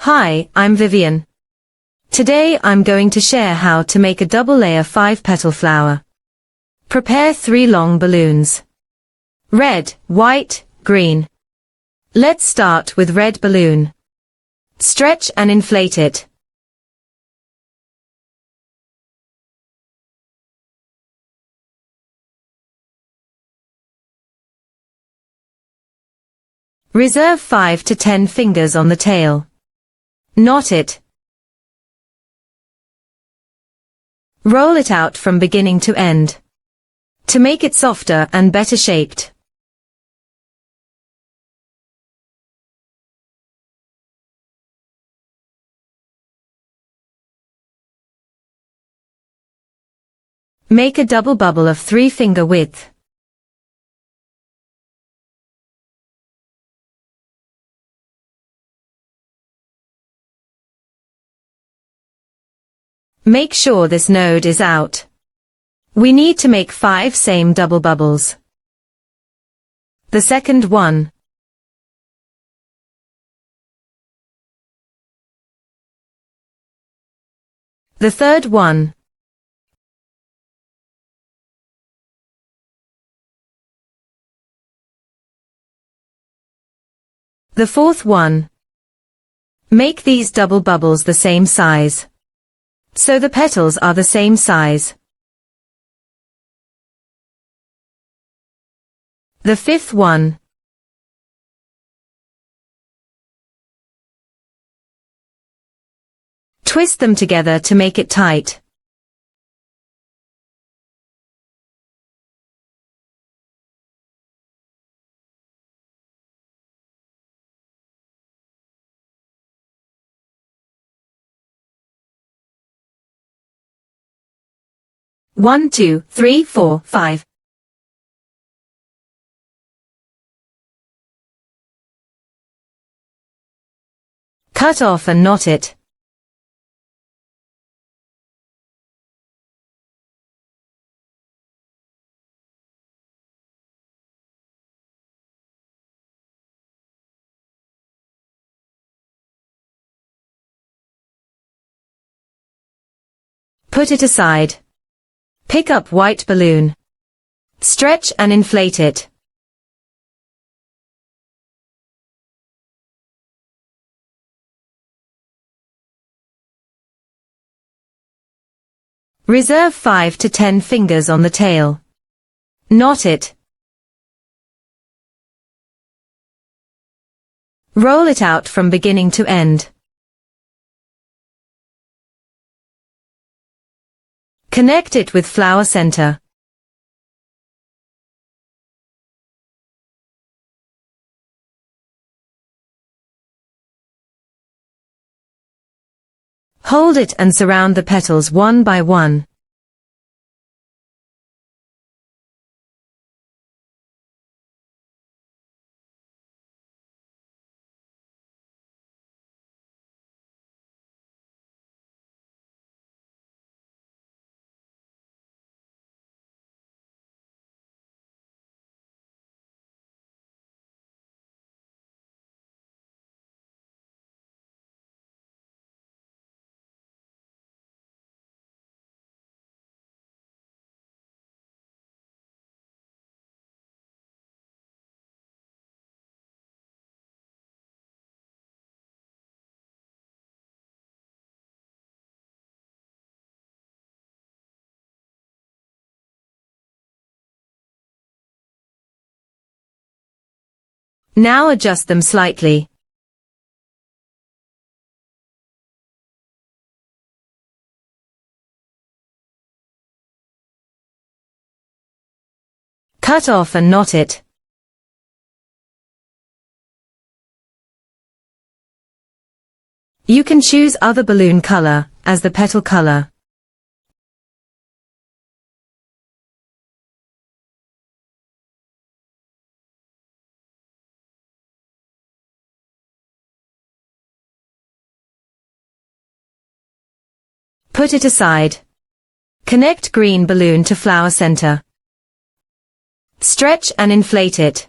Hi, I'm Vivian. Today I'm going to share how to make a double layer 5-petal flower. Prepare 3 long balloons. Red, white, green. Let's start with red balloon. Stretch and inflate it. Reserve 5 to 10 fingers on the tail. Knot it. Roll it out from beginning to end. To make it softer and better shaped. Make a double bubble of 3-finger width. Make sure this node is out. We need to make 5 same double bubbles. The second one. The third one. The fourth one. Make these double bubbles the same size, so the petals are the same size. The fifth one. Twist them together to make it tight. One, 2, 3, 4, 5. Cut off and knot it. Put it aside. Pick up white balloon. Stretch and inflate it. Reserve 5 to 10 fingers on the tail. Knot it. Roll it out from beginning to end. Connect it with flower center. Hold it and surround the petals one by one. Now adjust them slightly. Cut off and knot it. You can choose other balloon color as the petal color. Put it aside. Connect green balloon to flower center. Stretch and inflate it.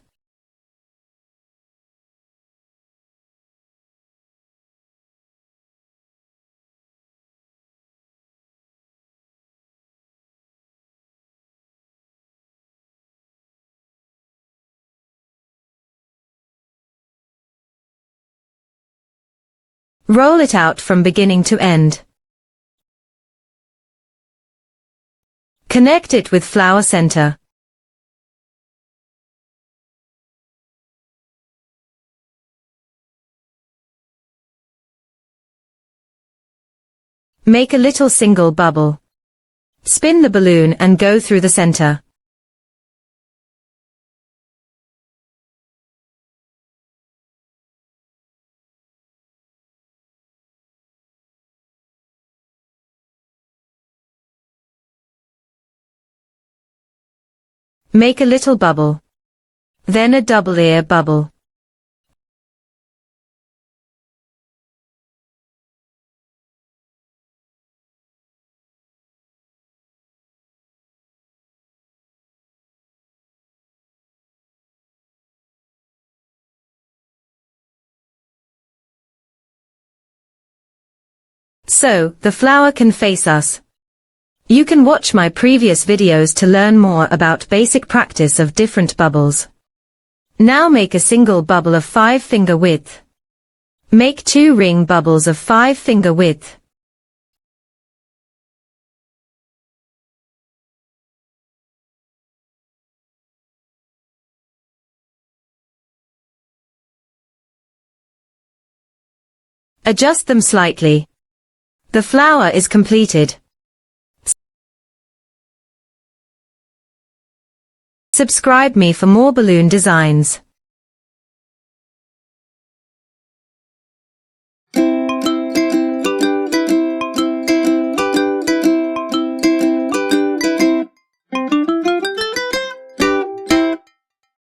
Roll it out from beginning to end. Connect it with flower center. Make a little single bubble. Spin the balloon and go through the center. Make a little bubble. Then a double ear bubble. So, the flower can face us. You can watch my previous videos to learn more about basic practice of different bubbles. Now make a single bubble of 5-finger width. Make 2 ring bubbles of 5-finger width. Adjust them slightly. The flower is completed. Subscribe me for more balloon designs.